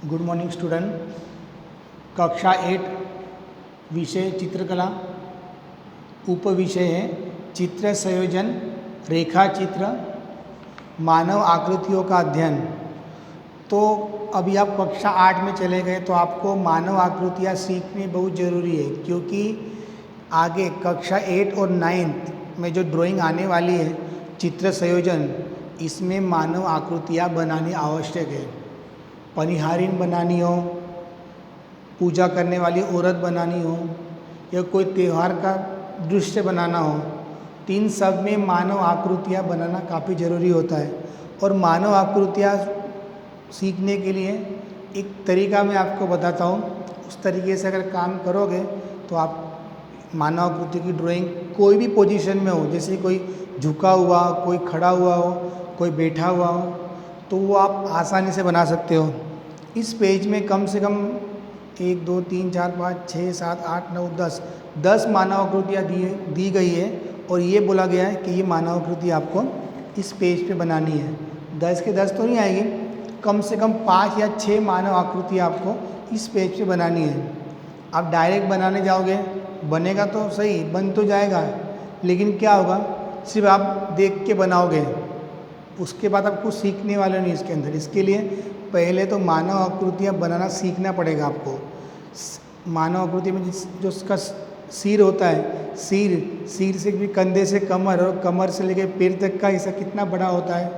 Good morning student. कक्षा 8 विषय चित्रकला, उपविषय है चित्र संयोजन, रेखा चित्र, मानव आकृतियों का अध्ययन। तो अभी आप कक्षा 8 में चले गए तो आपको मानव आकृतियाँ सीखनी बहुत ज़रूरी है, क्योंकि आगे कक्षा 8 और 9 में जो ड्राइंग आने वाली है चित्र संयोजन, इसमें मानव आकृतियाँ बनानी आवश्यक है। पनिहारिन बनानी हो, पूजा करने वाली औरत बनानी हो, या कोई त्यौहार का दृश्य बनाना हो, तो इन सब में मानव आकृतियाँ बनाना काफ़ी ज़रूरी होता है। और मानव आकृतियाँ सीखने के लिए एक तरीका मैं आपको बताता हूँ। उस तरीके से अगर काम करोगे तो आप मानव आकृति की ड्राइंग कोई भी पोजीशन में हो, जैसे कोई झुका हुआ, कोई खड़ा हुआ हो, कोई बैठा हुआ हो, तो वो आप आसानी से बना सकते हो। इस पेज में कम से कम 1 2 3 4 5 6 7 8 9 10 मानव आकृतियाँ दी गई है, और ये बोला गया है कि ये मानव आकृति आपको इस पेज पे बनानी है। 10 के 10 तो नहीं आएगी, कम से कम 5 या 6 मानव आकृतियाँ आपको इस पेज पे बनानी है। आप डायरेक्ट बनाने जाओगे, बनेगा तो सही, बन तो जाएगा, लेकिन क्या होगा, सिर्फ आप देख के बनाओगे, उसके बाद आप कुछ सीखने वाले नहीं इसके अंदर। इसके लिए पहले तो मानव आकृतियाँ बनाना सीखना पड़ेगा आपको। मानव आकृति में जो उसका सिर होता है, सिर से भी कंधे से कमर, और कमर से लेकर पैर तक का हिस्सा कितना बड़ा होता है,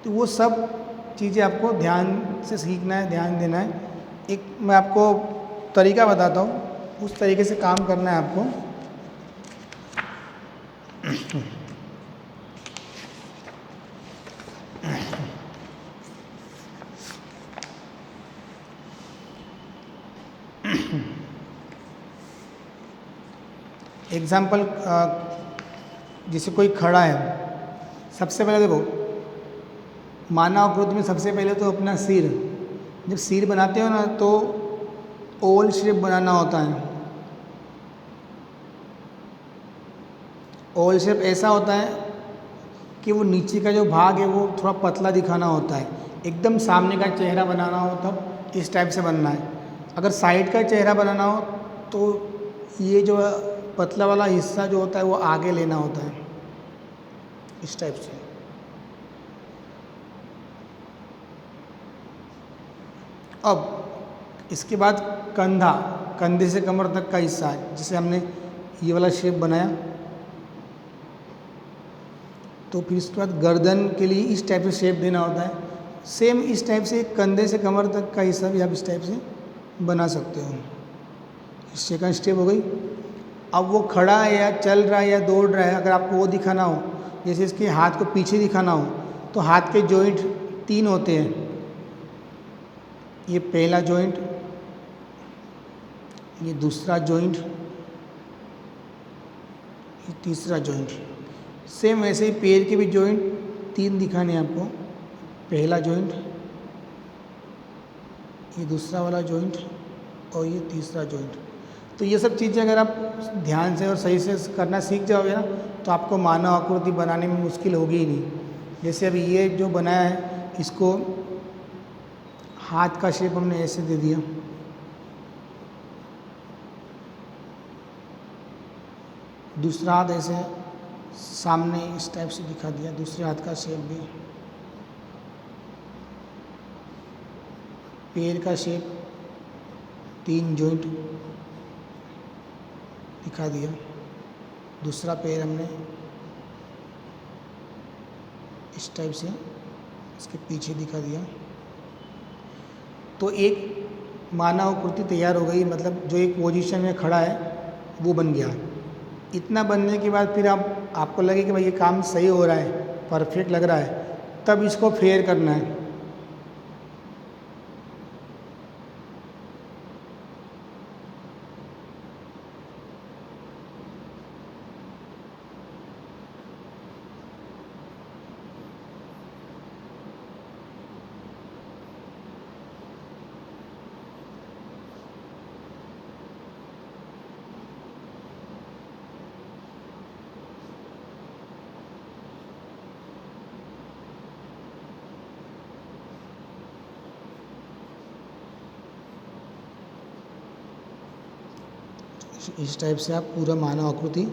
तो वो सब चीज़ें आपको ध्यान से सीखना है, ध्यान देना है। एक मैं आपको तरीका बताता हूँ, उस तरीके से काम करना है आपको। एग्जाम्पल, जैसे कोई खड़ा है, सबसे पहले देखो मानव आकृति में सबसे पहले तो अपना सिर, जब सिर बनाते हो ना तो ओवल शेप बनाना होता है। ओवल शेप ऐसा होता है कि वो नीचे का जो भाग है वो थोड़ा पतला दिखाना होता है। एकदम सामने का चेहरा बनाना हो तब इस टाइप से बनना है। अगर साइड का चेहरा बनाना हो तो ये जो पतला वाला हिस्सा जो होता है वो आगे लेना होता है, इस टाइप से। अब इसके बाद कंधे से कमर तक का हिस्सा है, जिसे हमने ये वाला शेप बनाया, तो फिर इसके बाद गर्दन के लिए इस टाइप से शेप देना होता है। सेम इस टाइप से कंधे से कमर तक का हिस्सा भी आप इस टाइप से बना सकते हो। सेकंड स्टेप हो गई। अब वो खड़ा है या चल रहा है या दौड़ रहा है, अगर आपको वो दिखाना हो, जैसे इसके हाथ को पीछे दिखाना हो, तो हाथ के जॉइंट 3 होते हैं। ये पहला जॉइंट, ये दूसरा जॉइंट, ये तीसरा जॉइंट। सेम वैसे ही पैर के भी जॉइंट 3 दिखाने हैं आपको। पहला जॉइंट, ये दूसरा वाला जॉइंट, और ये तीसरा जॉइंट। तो ये सब चीज़ें अगर आप ध्यान से और सही से करना सीख जाओगे ना, तो आपको मानव आकृति बनाने में मुश्किल होगी ही नहीं। जैसे अभी ये जो बनाया है, इसको हाथ का शेप हमने ऐसे दे दिया, दूसरा हाथ ऐसे सामने इस टाइप से दिखा दिया, दूसरे हाथ का शेप भी, पैर का शेप 3 जॉइंट दिखा दिया, दूसरा पैर हमने इस टाइप से इसके पीछे दिखा दिया। तो एक मानव आकृति तैयार हो गई, मतलब जो एक पोजीशन में खड़ा है वो बन गया। इतना बनने के बाद फिर आपको लगे कि भाई ये काम सही हो रहा है, परफेक्ट लग रहा है, तब इसको फेयर करना है। इस टाइप से आप पूरा मानव आकृति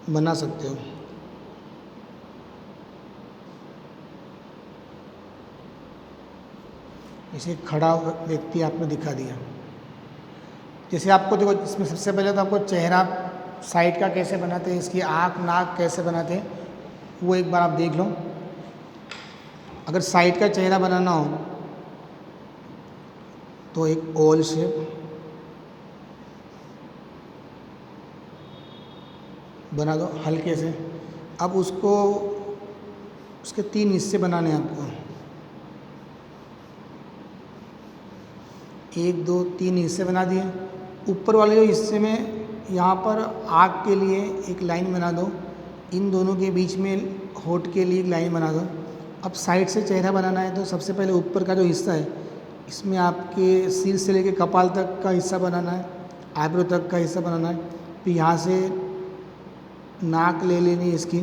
बना सकते हो। इसे खड़ा व्यक्ति आपने दिखा दिया। जैसे आपको देखो, इसमें सबसे पहले तो आपको चेहरा साइड का कैसे बनाते हैं, इसकी आँख नाक कैसे बनाते हैं, वो एक बार आप देख लो। अगर साइड का चेहरा बनाना हो तो एक ओवल शेप बना दो हल्के से। अब उसको उसके 3 हिस्से बनाने हैं आपको, 1 2 3 हिस्से बना दिए। ऊपर वाले जो हिस्से में यहाँ पर आँख के लिए एक लाइन बना दो, इन दोनों के बीच में होठ के लिए एक लाइन बना दो। अब साइड से चेहरा बनाना है तो सबसे पहले ऊपर का जो हिस्सा है, इसमें आपके सिर से लेके कपाल तक का हिस्सा बनाना है, आईब्रो तक का हिस्सा बनाना है। फिर यहाँ से नाक ले लेनी है इसकी।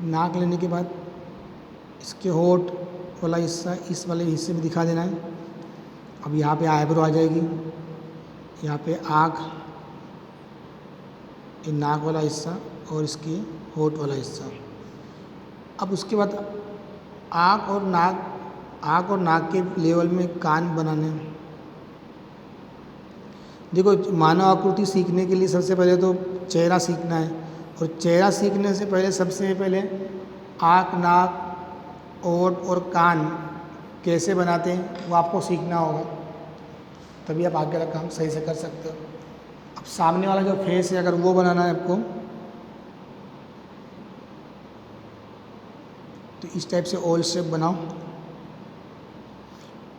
नाक लेने के बाद इसके होठ वाला हिस्सा इस वाले हिस्से में दिखा देना है। अब यहाँ पे आईब्रो आ जाएगी, यहाँ पे आँख, ये नाक वाला हिस्सा और इसकी होठ वाला हिस्सा। अब उसके बाद आँख और नाक के लेवल में कान बनाने। देखो, मानव आकृति सीखने के लिए सबसे पहले तो चेहरा सीखना है, और चेहरा सीखने से पहले सबसे पहले आँख नाक और कान कैसे बनाते हैं वो आपको सीखना होगा, तभी आप आगे का काम सही से कर सकते हो। अब सामने वाला जो फेस है, अगर वो बनाना है आपको, तो इस टाइप से ओवल शेप बनाओ।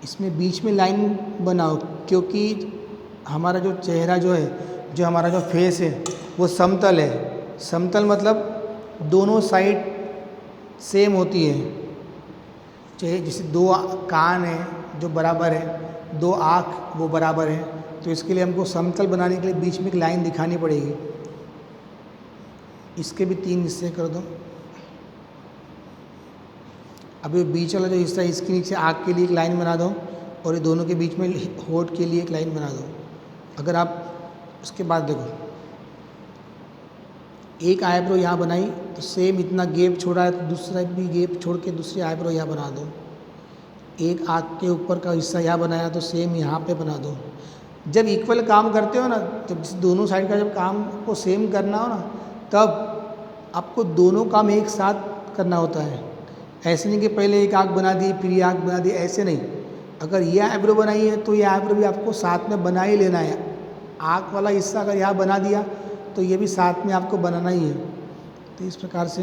इसमें बीच में लाइन बनाओ, क्योंकि हमारा जो चेहरा जो है, जो हमारा जो फेस है वो समतल है। समतल मतलब दोनों साइड सेम होती है। चाहे जैसे 2 कान है जो बराबर है, 2 आँख वो बराबर है, तो इसके लिए हमको समतल बनाने के लिए बीच में एक लाइन दिखानी पड़ेगी। इसके भी 3 हिस्से कर दो। अब ये बीच वाला जो हिस्सा है, इसके नीचे आँख के लिए एक लाइन बना दो, और ये दोनों के बीच में होठ के लिए एक लाइन बना दो। अगर आप उसके बाद देखो, एक आईब्रो यहाँ बनाई तो सेम इतना गैप छोड़ा है, तो दूसरा भी गैप छोड़ के दूसरी आईब्रो यहाँ बना दो। एक आँख के ऊपर का हिस्सा यहाँ बनाया तो सेम यहाँ पे बना दो। जब इक्वल काम करते हो ना, जब दोनों साइड का जब काम को सेम करना हो ना, तब आपको दोनों काम एक साथ करना होता है। ऐसे नहीं कि पहले एक आँख बना दी फिर ये आँख बना दी, ऐसे नहीं। अगर ये आईब्रो बनाई है तो ये आईब्रो भी आपको साथ में बना ही लेना है। आँख वाला हिस्सा अगर यहाँ बना दिया तो ये भी साथ में आपको बनाना ही है। तो इस प्रकार से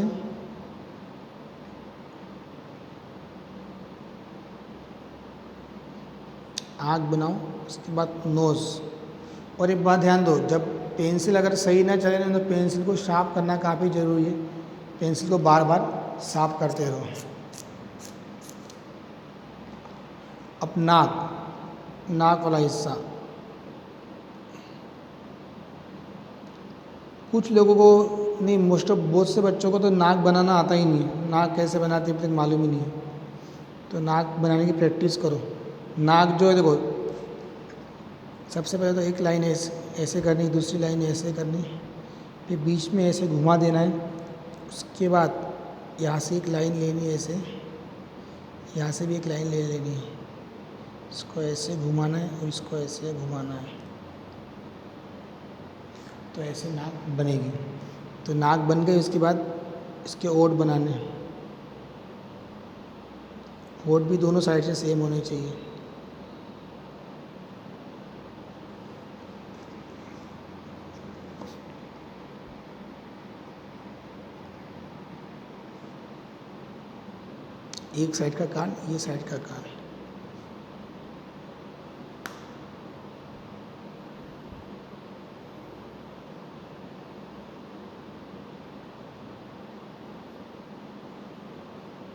आँख बनाओ। उसके बाद नोज़। और एक बात ध्यान दो, जब पेंसिल अगर सही ना चले ना, तो पेंसिल को शार्प करना काफ़ी ज़रूरी है। पेंसिल को बार बार साफ करते रहो। अब नाक वाला हिस्सा, कुछ लोगों को नहीं, मोस्ट ऑफ बहुत से बच्चों को तो नाक बनाना आता ही नहीं है। नाक कैसे बनाते हैं मालूम ही नहीं है। तो नाक बनाने की प्रैक्टिस करो। नाक जो है देखो, सबसे पहले तो एक लाइन ऐसे करनी, दूसरी लाइन ऐसे करनी, फिर बीच में ऐसे घुमा देना है। उसके बाद यहाँ से एक लाइन लेनी है ऐसे, यहाँ से भी एक लाइन ले लेनी है। इसको ऐसे घुमाना है और इसको ऐसे घुमाना है, तो ऐसे नाक बनेगी। तो नाक बन गई। उसके बाद इसके ओठ बनाने हैं। ओठ भी दोनों साइड से सेम होने चाहिए। एक साइड का कान, ये साइड का कान।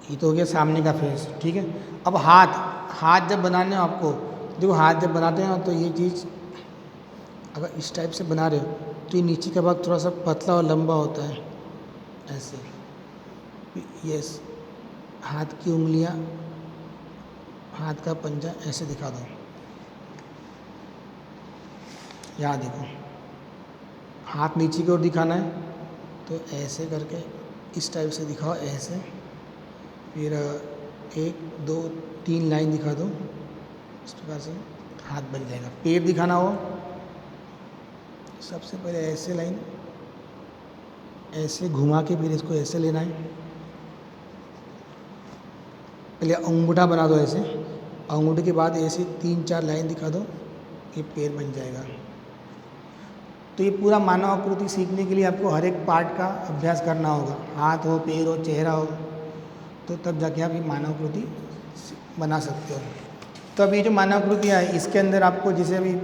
ये तो हो गया सामने का फेस, ठीक है। अब हाथ जब बनाने हो आपको, देखो हाथ जब बनाते हैं तो ये चीज़ अगर इस टाइप से बना रहे हो तो ये नीचे का भाग थोड़ा सा पतला और लंबा होता है, ऐसे। ये हाथ की उंगलियां, हाथ का पंजा ऐसे दिखा दो। यहाँ देखो, हाथ नीचे की ओर दिखाना है तो ऐसे करके इस टाइप से दिखाओ, ऐसे, फिर 1 2 3 लाइन दिखा दो, इस प्रकार से हाथ बन जाएगा। पैर दिखाना हो, सबसे पहले ऐसे लाइन ऐसे घुमा के फिर इसको ऐसे लेना है। पहले अंगूठा बना दो ऐसे, अंगूठे के बाद ऐसे 3-4 लाइन दिखा दो, ये पैर बन जाएगा। तो ये पूरा मानव आकृति सीखने के लिए आपको हर एक पार्ट का अभ्यास करना होगा, हाथ हो, पैर हो, चेहरा हो, तो तब जाके आप ये मानव आकृति बना सकते हो। तो अब ये जो मानव आकृतियाँ है, इसके अंदर आपको जैसे अभी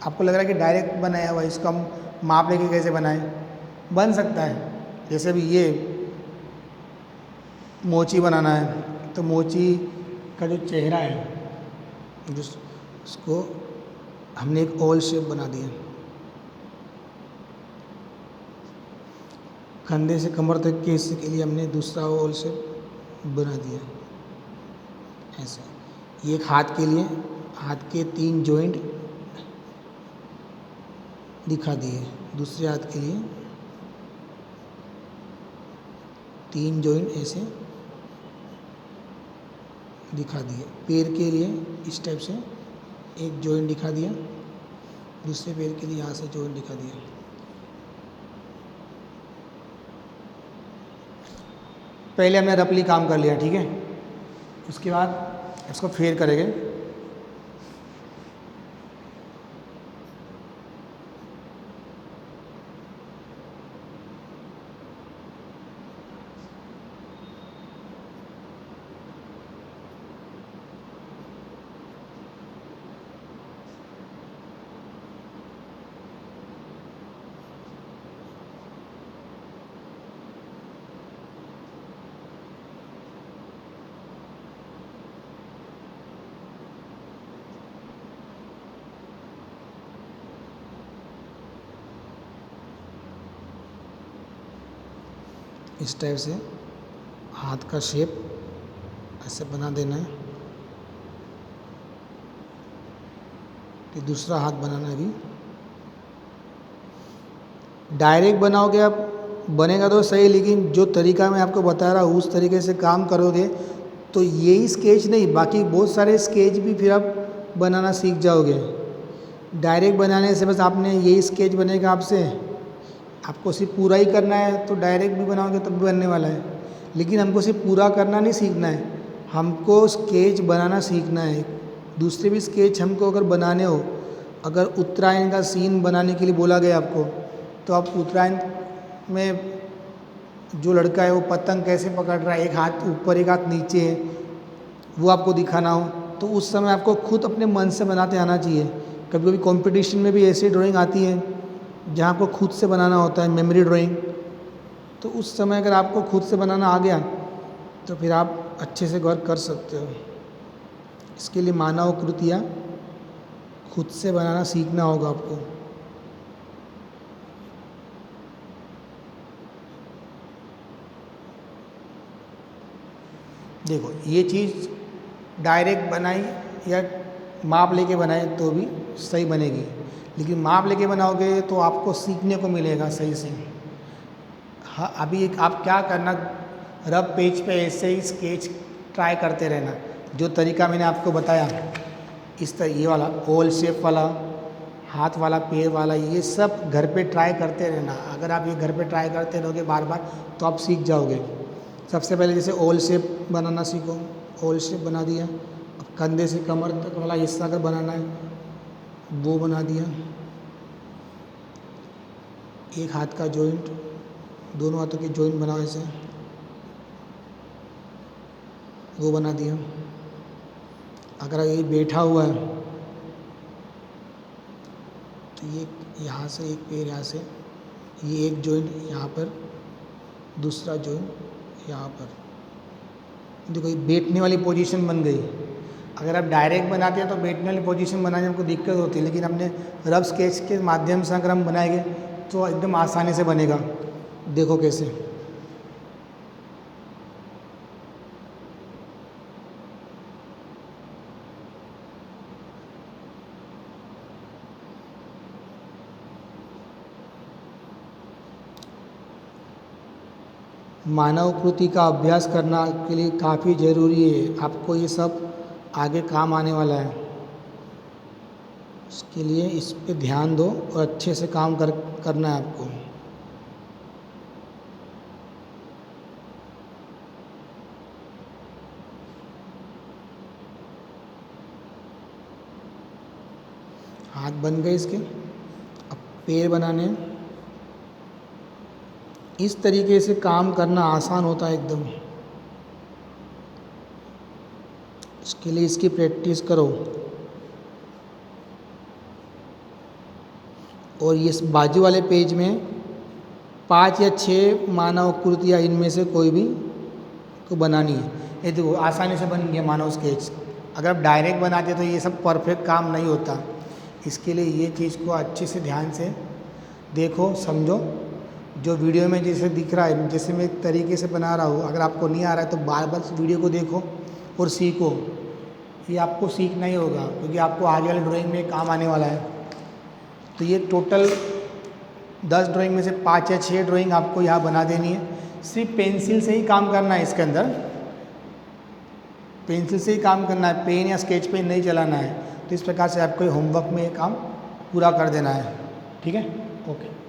आपको लग रहा है कि डायरेक्ट बनाया हुआ, इसको हम माप लेके कैसे बनाएं, बन सकता है। जैसे अभी ये मोची बनाना है, तो मोची का जो चेहरा है, जो उसको हमने एक ओवल शेप बना दिया, कंधे से कमर तक के हिस्से के लिए हमने दूसरा ओवल शेप बना दिया ऐसे। ये एक हाथ के लिए, हाथ के 3 जॉइंट दिखा दिए, दूसरे हाथ के लिए 3 जॉइंट ऐसे दिखा दिए। पैर के लिए इस टाइप से एक जॉइंट दिखा दिया, दूसरे पैर के लिए यहाँ से जॉइंट दिखा दिया। पहले हमने रफली काम कर लिया, ठीक है। उसके बाद इसको फेर करेंगे। इस टाइप से हाथ का शेप ऐसे बना देना है। फिर दूसरा हाथ बनाना है। अभी डायरेक्ट बनाओगे आप, बनेगा तो सही, लेकिन जो तरीका मैं आपको बता रहा हूँ उस तरीके से काम करोगे तो यही स्केच नहीं, बाकी बहुत सारे स्केच भी फिर आप बनाना सीख जाओगे। डायरेक्ट बनाने से बस आपने यही स्केच बनेगा आपसे, आपको सिर्फ पूरा ही करना है तो डायरेक्ट भी बनाओगे तब भी बनने वाला है, लेकिन हमको सिर्फ पूरा करना नहीं सीखना है, हमको स्केच बनाना सीखना है। दूसरे भी स्केच हमको अगर बनाने हो, अगर उत्तरायण का सीन बनाने के लिए बोला गया आपको, तो आप उत्तरायण में जो लड़का है वो पतंग कैसे पकड़ रहा है, एक हाथ ऊपर एक हाथ नीचे है, वो आपको दिखाना हो, तो उस समय आपको खुद अपने मन से बनाते आना चाहिए। कभी कभी कंपटीशन में भी ऐसी ड्राइंग आती है जहाँ आपको खुद से बनाना होता है, मेमोरी ड्राइंग, तो उस समय अगर आपको खुद से बनाना आ गया तो फिर आप अच्छे से वर्क कर सकते हो। इसके लिए मानव आकृतियाँ खुद से बनाना सीखना होगा आपको। देखो ये चीज़ डायरेक्ट बनाई या माप लेके बनाए तो भी सही बनेगी, लेकिन माप लेके बनाओगे तो आपको सीखने को मिलेगा सही से। हाँ, अभी एक आप क्या करना, रफ पेज पे ऐसे ही स्केच ट्राई करते रहना, जो तरीका मैंने आपको बताया, इस तरह ये वाला ओवल शेप वाला, हाथ वाला, पैर वाला, ये सब घर पे ट्राई करते रहना। अगर आप ये घर पे ट्राई करते रहोगे बार बार तो आप सीख जाओगे। सबसे पहले जैसे ओवल शेप बनाना सीखो, ओवल शेप बना दिया, अब कंधे से कमर तक वाला हिस्सा अगर बनाना है वो बना दिया, एक हाथ का जॉइंट, दोनों हाथों के जॉइंट बनाओ ऐसे, वो बना दिया। अगर ये बैठा हुआ है तो ये यहाँ से एक पैर, यहाँ से ये एक जॉइंट यहाँ पर, दूसरा जॉइंट यहाँ पर, देखो ये बैठने वाली पोजीशन बन गई। अगर आप डायरेक्ट बनाते हैं तो बैठने वाली पोजीशन बनाने में हमको दिक्कत होती है, लेकिन हमने रफ स्केच के माध्यम से अगर हम बनाएंगे तो एकदम आसानी से बनेगा। देखो कैसे, मानवकृति का अभ्यास करना के लिए काफ़ी ज़रूरी है। आपको ये सब आगे काम आने वाला है। इसके लिए इस पे ध्यान दो और अच्छे से काम करना है आपको। हाथ बन गए इसके। अब पैर बनाने हैं। इस तरीके से काम करना आसान होता है एकदम। इसके लिए इसकी प्रैक्टिस करो। और इस बाजू वाले पेज में 5 या 6 मानव आकृतियाँ इनमें से कोई भी को बनानी है। ये देखो आसानी से बन गया मानव स्केच। अगर आप डायरेक्ट बनाते तो ये सब परफेक्ट काम नहीं होता। इसके लिए ये चीज़ को अच्छे से ध्यान से देखो, समझो। जो वीडियो में जैसे दिख रहा है, जैसे मैं एक तरीके से बना रहा हूँ, अगर आपको नहीं आ रहा है तो बार बार वीडियो को देखो और सीखो। ये आपको सीखना ही होगा क्योंकि आपको आगे वाले ड्राइंग में काम आने वाला है। तो ये टोटल 10 ड्राइंग में से 5 या 6 ड्राइंग आपको यहाँ बना देनी है। सिर्फ पेंसिल से ही काम करना है। इसके अंदर पेंसिल से ही काम करना है, पेन या स्केच पेन नहीं चलाना है। तो इस प्रकार से आपको होमवर्क में ये काम पूरा कर देना है। ठीक है, ओके।